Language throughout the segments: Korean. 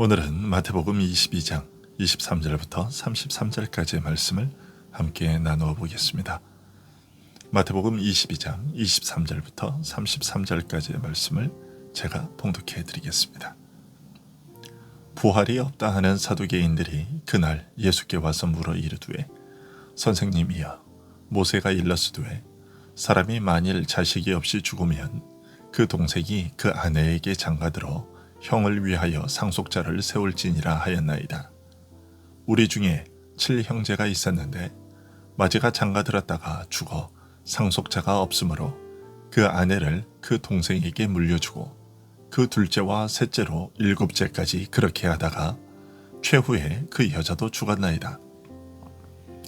오늘은 마태복음 22장 23절부터 33절까지의 말씀을 함께 나누어 보겠습니다. 마태복음 22장 23절부터 33절까지의 말씀을 제가 봉독해 드리겠습니다. 부활이 없다 하는 사두개인들이 그날 예수께 와서 물어 이르되, 선생님이여, 모세가 일렀으되 사람이 만일 자식이 없이 죽으면 그 동생이 그 아내에게 장가들어 형을 위하여 상속자를 세울지니라 하였나이다. 우리 중에 7형제가 있었는데 마지가 장가들었다가 죽어 상속자가 없으므로 그 아내를 그 동생에게 물려주고 그 둘째와 셋째로 7째까지 그렇게 하다가 최후에 그 여자도 죽었나이다.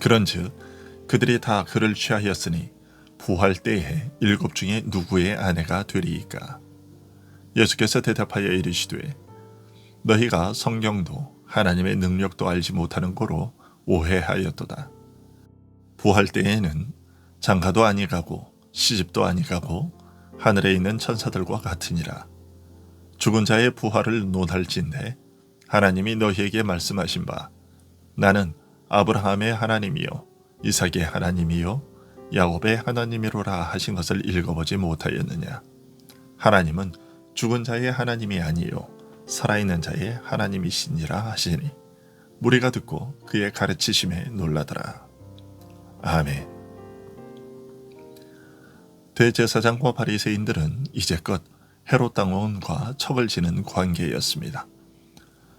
그런즉 그들이 다 그를 취하였으니 부활 때에 7 중에 누구의 아내가 되리이까? 예수께서 대답하여 이르시되, 너희가 성경도 하나님의 능력도 알지 못하는 고로 오해하였도다. 부활 때에는 장가도 아니가고 시집도 아니가고 하늘에 있는 천사들과 같으니라. 죽은 자의 부활을 논할진대 하나님이 너희에게 말씀하신 바, 나는 아브라함의 하나님이요 이삭의 하나님이요 야곱의 하나님이로라 하신 것을 읽어보지 못하였느냐? 하나님은 죽은 자의 하나님이 아니요 살아있는 자의 하나님이시니라 하시니, 무리가 듣고 그의 가르치심에 놀라더라. 아멘. 대제사장과 바리새인들은 이제껏 헤롯 왕과 척을 지는 관계였습니다.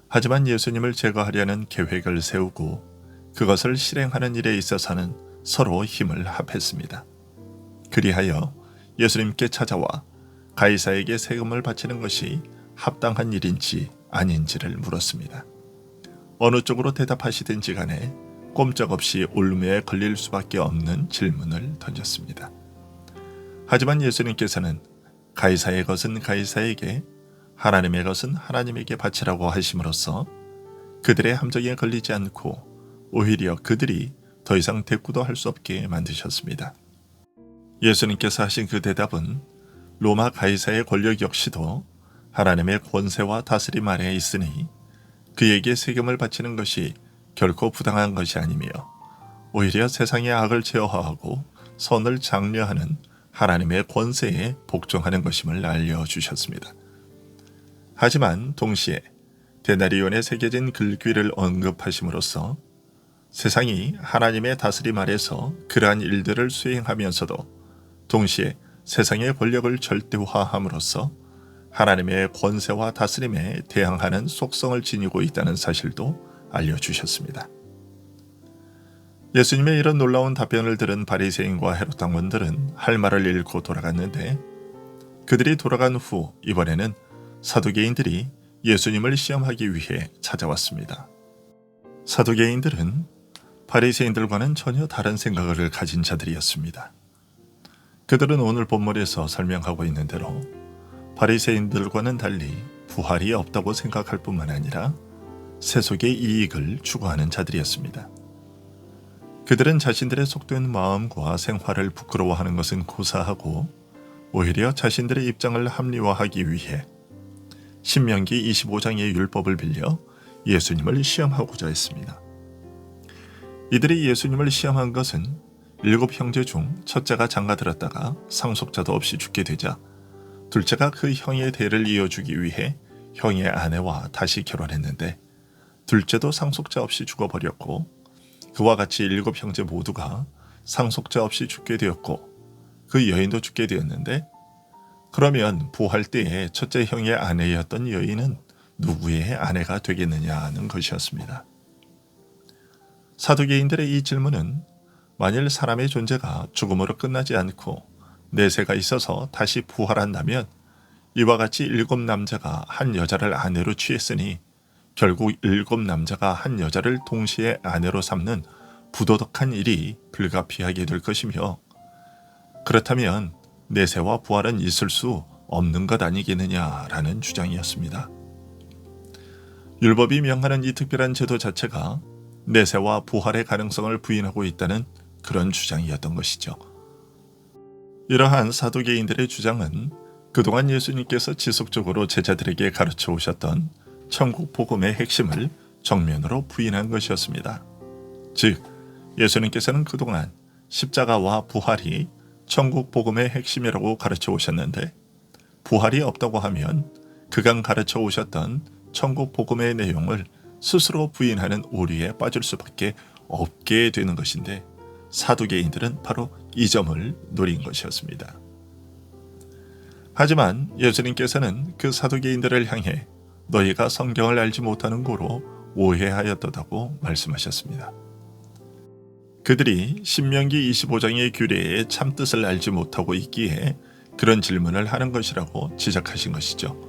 하지만 예수님을 제거하려는 계획을 세우고 그것을 실행하는 일에 있어서는 서로 힘을 합했습니다. 그리하여 예수님께 찾아와 가이사에게 세금을 바치는 것이 합당한 일인지 아닌지를 물었습니다. 어느 쪽으로 대답하시든지 간에 꼼짝없이 올무에 걸릴 수밖에 없는 질문을 던졌습니다. 하지만 예수님께서는 가이사의 것은 가이사에게, 하나님의 것은 하나님에게 바치라고 하심으로써 그들의 함정에 걸리지 않고 오히려 그들이 더 이상 대꾸도 할 수 없게 만드셨습니다. 예수님께서 하신 그 대답은 로마 가이사의 권력 역시도 하나님의 권세와 다스림 아래에 있으니 그에게 세금을 바치는 것이 결코 부당한 것이 아니며 오히려 세상의 악을 제어하고 선을 장려하는 하나님의 권세에 복종하는 것임을 알려주셨습니다. 하지만 동시에 데나리온에 새겨진 글귀를 언급하심으로써 세상이 하나님의 다스림 아래서 그러한 일들을 수행하면서도 동시에 세상의 권력을 절대화함으로써 하나님의 권세와 다스림에 대항하는 속성을 지니고 있다는 사실도 알려주셨습니다. 예수님의 이런 놀라운 답변을 들은 바리새인과 헤롯 당원들은 할 말을 잃고 돌아갔는데, 그들이 돌아간 후 이번에는 사두개인들이 예수님을 시험하기 위해 찾아왔습니다. 사두개인들은 바리새인들과는 전혀 다른 생각을 가진 자들이었습니다. 그들은 오늘 본문에서 설명하고 있는 대로 바리새인들과는 달리 부활이 없다고 생각할 뿐만 아니라 세속의 이익을 추구하는 자들이었습니다. 그들은 자신들의 속된 마음과 생활을 부끄러워하는 것은 고사하고 오히려 자신들의 입장을 합리화하기 위해 신명기 25장의 율법을 빌려 예수님을 시험하고자 했습니다. 이들이 예수님을 시험한 것은 7 형제 중 첫째가 장가들었다가 상속자도 없이 죽게 되자 둘째가 그 형의 대를 이어주기 위해 형의 아내와 다시 결혼했는데 둘째도 상속자 없이 죽어버렸고 그와 같이 7 형제 모두가 상속자 없이 죽게 되었고 그 여인도 죽게 되었는데, 그러면 부활 때에 첫째 형의 아내였던 여인은 누구의 아내가 되겠느냐는 것이었습니다. 사두개인들의 이 질문은 만일 사람의 존재가 죽음으로 끝나지 않고 내세가 있어서 다시 부활한다면 이와 같이 7 남자가 한 여자를 아내로 취했으니 결국 7 남자가 한 여자를 동시에 아내로 삼는 부도덕한 일이 불가피하게 될 것이며, 그렇다면 내세와 부활은 있을 수 없는 것 아니겠느냐라는 주장이었습니다. 율법이 명하는 이 특별한 제도 자체가 내세와 부활의 가능성을 부인하고 있다는 그런 주장이었던 것이죠. 이러한 사두개인들의 주장은 그동안 예수님께서 지속적으로 제자들에게 가르쳐 오셨던 천국 복음의 핵심을 정면으로 부인한 것이었습니다. 즉, 예수님께서는 그동안 십자가와 부활이 천국 복음의 핵심이라고 가르쳐 오셨는데, 부활이 없다고 하면 그간 가르쳐 오셨던 천국 복음의 내용을 스스로 부인하는 오류에 빠질 수밖에 없게 되는 것인데, 사두개인들은 바로 이 점을 노린 것이었습니다. 하지만 예수님께서는 그 사두개인들을 향해 너희가 성경을 알지 못하는 고로 오해하였다고 말씀하셨습니다. 그들이 신명기 25장의 규례의 참뜻을 알지 못하고 있기에 그런 질문을 하는 것이라고 지적하신 것이죠.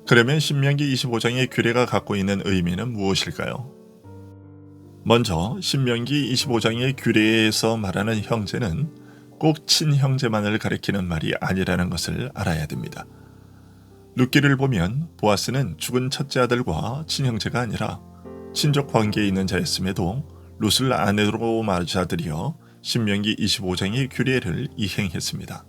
그러면 신명기 25장의 규례가 갖고 있는 의미는 무엇일까요? 먼저 신명기 25장의 규례에서 말하는 형제는 꼭 친형제만을 가리키는 말이 아니라는 것을 알아야 됩니다. 룻기를 보면 보아스는 죽은 첫째 아들과 친형제가 아니라 친족 관계에 있는 자였음에도 룻을 아내로 맞아들여 신명기 25장의 규례를 이행했습니다.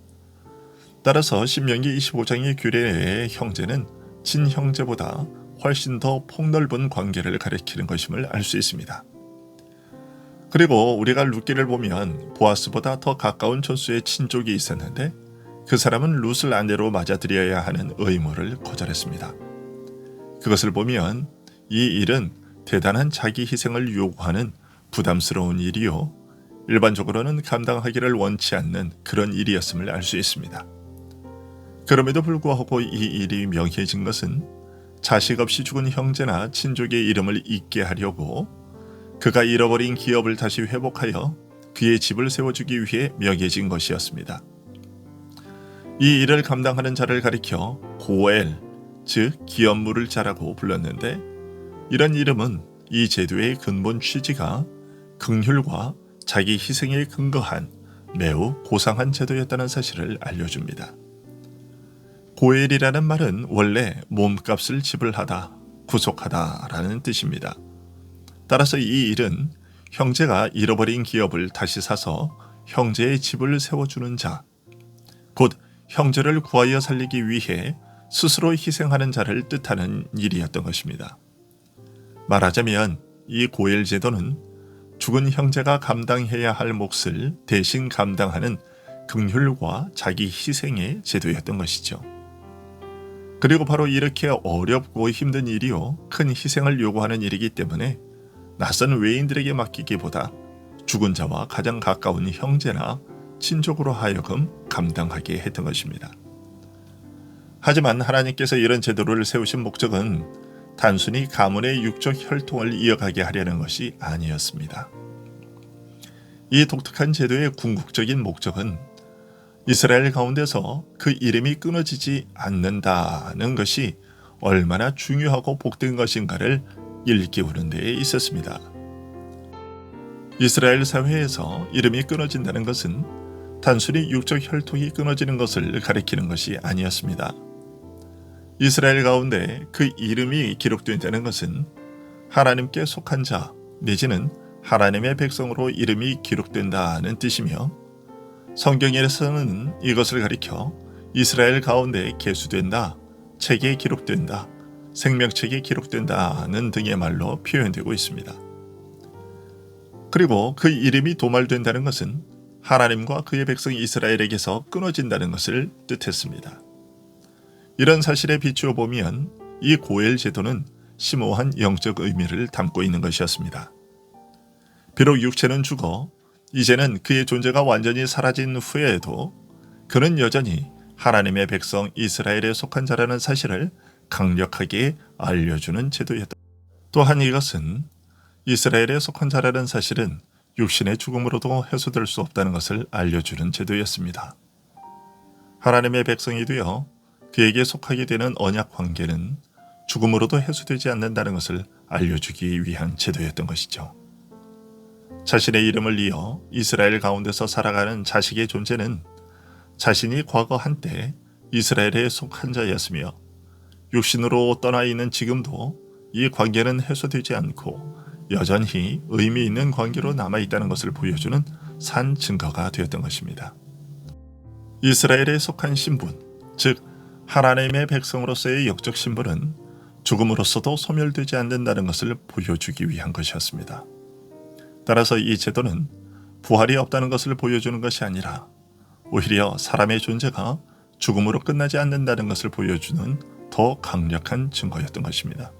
따라서 신명기 25장의 규례의 형제는 친형제보다 훨씬 더 폭넓은 관계를 가리키는 것임을 알 수 있습니다. 그리고 우리가 룻기를 보면 보아스보다 더 가까운 촌수의 친족이 있었는데 그 사람은 룻을 아내로 맞아들여야 하는 의무를 거절했습니다. 그것을 보면 이 일은 대단한 자기 희생을 요구하는 부담스러운 일이요, 일반적으로는 감당하기를 원치 않는 그런 일이었음을 알 수 있습니다. 그럼에도 불구하고 이 일이 명해진 것은 자식 없이 죽은 형제나 친족의 이름을 잊게 하려고 그가 잃어버린 기업을 다시 회복하여 그의 집을 세워주기 위해 명해진 것이었습니다. 이 일을 감당하는 자를 가리켜 고엘, 즉 기업물을 자라고 불렀는데, 이런 이름은 이 제도의 근본 취지가 긍휼과 자기 희생에 근거한 매우 고상한 제도였다는 사실을 알려줍니다. 고엘이라는 말은 원래 몸값을 지불하다, 구속하다 라는 뜻입니다. 따라서 이 일은 형제가 잃어버린 기업을 다시 사서 형제의 집을 세워주는 자, 곧 형제를 구하여 살리기 위해 스스로 희생하는 자를 뜻하는 일이었던 것입니다. 말하자면 이 고엘 제도는 죽은 형제가 감당해야 할 몫을 대신 감당하는 긍휼과 자기 희생의 제도였던 것이죠. 그리고 바로 이렇게 어렵고 힘든 일이요, 큰 희생을 요구하는 일이기 때문에 낯선 외인들에게 맡기기보다 죽은 자와 가장 가까운 형제나 친족으로 하여금 감당하게 했던 것입니다. 하지만 하나님께서 이런 제도를 세우신 목적은 단순히 가문의 육적 혈통을 이어가게 하려는 것이 아니었습니다. 이 독특한 제도의 궁극적인 목적은 이스라엘 가운데서 그 이름이 끊어지지 않는다는 것이 얼마나 중요하고 복된 것인가를 일깨우는 데에 있었습니다. 이스라엘 사회에서 이름이 끊어진다는 것은 단순히 육적 혈통이 끊어지는 것을 가리키는 것이 아니었습니다. 이스라엘 가운데 그 이름이 기록된다는 것은 하나님께 속한 자 내지는 하나님의 백성으로 이름이 기록된다는 뜻이며, 성경에서는 이것을 가리켜 이스라엘 가운데 계수된다, 책에 기록된다, 생명책에 기록된다는 등의 말로 표현되고 있습니다. 그리고 그 이름이 도말된다는 것은 하나님과 그의 백성 이스라엘에게서 끊어진다는 것을 뜻했습니다. 이런 사실에 비추어 보면 이 고엘 제도는 심오한 영적 의미를 담고 있는 것이었습니다. 비록 육체는 죽어 이제는 그의 존재가 완전히 사라진 후에도 그는 여전히 하나님의 백성 이스라엘에 속한 자라는 사실을 강력하게 알려주는 제도였다. 또한 이것은 이스라엘에 속한 자라는 사실은 육신의 죽음으로도 해소될 수 없다는 것을 알려주는 제도였습니다. 하나님의 백성이 되어 그에게 속하게 되는 언약 관계는 죽음으로도 해소되지 않는다는 것을 알려주기 위한 제도였던 것이죠. 자신의 이름을 이어 이스라엘 가운데서 살아가는 자식의 존재는 자신이 과거 한때 이스라엘에 속한 자였으며 육신으로 떠나 있는 지금도 이 관계는 해소되지 않고 여전히 의미 있는 관계로 남아있다는 것을 보여주는 산 증거가 되었던 것입니다. 이스라엘에 속한 신분, 즉 하나님의 백성으로서의 영적 신분은 죽음으로써도 소멸되지 않는다는 것을 보여주기 위한 것이었습니다. 따라서 이 제도는 부활이 없다는 것을 보여주는 것이 아니라 오히려 사람의 존재가 죽음으로 끝나지 않는다는 것을 보여주는 더 강력한 증거였던 것입니다.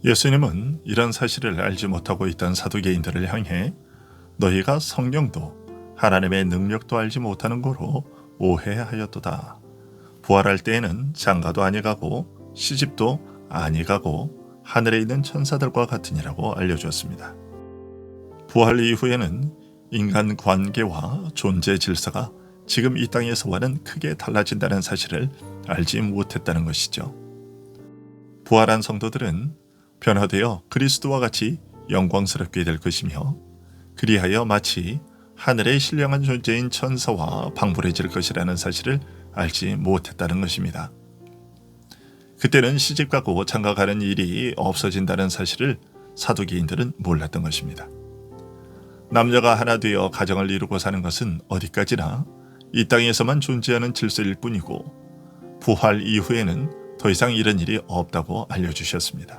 예수님은 이런 사실을 알지 못하고 있던 사두개인들을 향해 너희가 성령도 하나님의 능력도 알지 못하는 거로 오해하였도다. 부활할 때에는 장가도 아니가고 시집도 아니가고 하늘에 있는 천사들과 같으니라고 알려주었습니다. 부활 이후에는 인간 관계와 존재 질서가 지금 이 땅에서와는 크게 달라진다는 사실을 알지 못했다는 것이죠. 부활한 성도들은 변화되어 그리스도와 같이 영광스럽게 될 것이며 그리하여 마치 하늘의 신령한 존재인 천사와 방불해질 것이라는 사실을 알지 못했다는 것입니다. 그때는 시집가고 장가가는 일이 없어진다는 사실을 사두개인들은 몰랐던 것입니다. 남녀가 하나 되어 가정을 이루고 사는 것은 어디까지나 이 땅에서만 존재하는 질서일 뿐이고 부활 이후에는 더 이상 이런 일이 없다고 알려주셨습니다.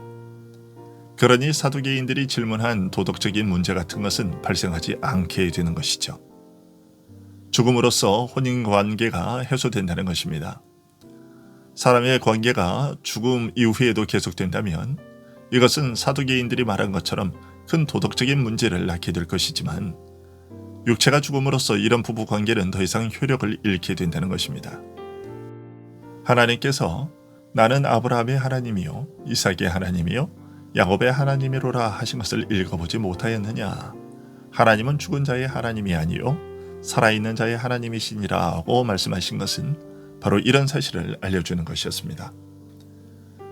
그러니 사두개인들이 질문한 도덕적인 문제 같은 것은 발생하지 않게 되는 것이죠. 죽음으로써 혼인관계가 해소된다는 것입니다. 사람의 관계가 죽음 이후에도 계속된다면 이것은 사두개인들이 말한 것처럼 큰 도덕적인 문제를 낳게 될 것이지만 육체가 죽음으로써 이런 부부 관계는 더 이상 효력을 잃게 된다는 것입니다. 하나님께서 나는 아브라함의 하나님이요 이삭의 하나님이요 야곱의 하나님이로라 하신 것을 읽어보지 못하였느냐. 하나님은 죽은 자의 하나님이 아니요 살아있는 자의 하나님이시니라고 말씀하신 것은 바로 이런 사실을 알려주는 것이었습니다.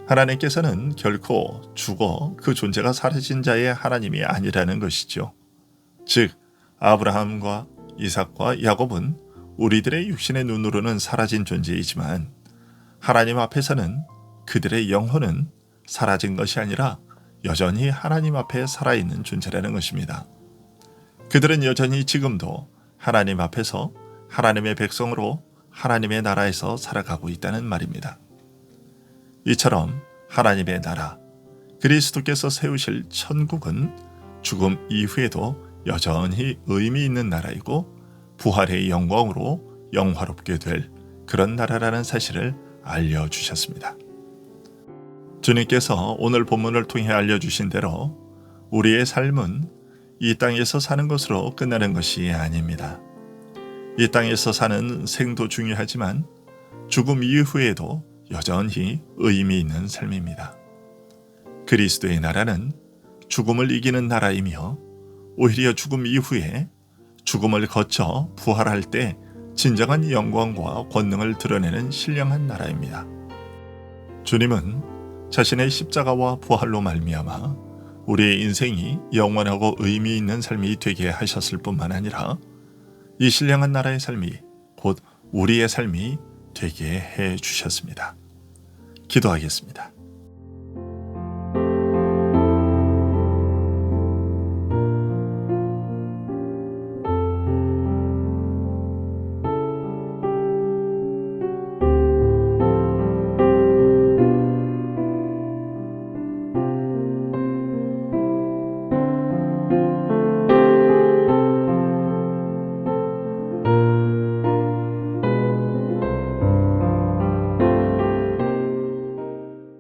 하나님께서는 결코 죽어 그 존재가 사라진 자의 하나님이 아니라는 것이죠. 즉 아브라함과 이삭과 야곱은 우리들의 육신의 눈으로는 사라진 존재이지만 하나님 앞에서는 그들의 영혼은 사라진 것이 아니라 여전히 하나님 앞에 살아있는 존재라는 것입니다. 그들은 여전히 지금도 하나님 앞에서 하나님의 백성으로 하나님의 나라에서 살아가고 있다는 말입니다. 이처럼 하나님의 나라, 그리스도께서 세우실 천국은 죽음 이후에도 여전히 의미 있는 나라이고 부활의 영광으로 영화롭게 될 그런 나라라는 사실을 알려주셨습니다. 주님께서 오늘 본문을 통해 알려주신 대로 우리의 삶은 이 땅에서 사는 것으로 끝나는 것이 아닙니다. 이 땅에서 사는 생도 중요하지만 죽음 이후에도 여전히 의미 있는 삶입니다. 그리스도의 나라는 죽음을 이기는 나라이며 오히려 죽음 이후에 죽음을 거쳐 부활할 때 진정한 영광과 권능을 드러내는 신령한 나라입니다. 주님은 자신의 십자가와 부활로 말미암아 우리의 인생이 영원하고 의미 있는 삶이 되게 하셨을 뿐만 아니라 이 신령한 나라의 삶이 곧 우리의 삶이 되게 해 주셨습니다. 기도하겠습니다.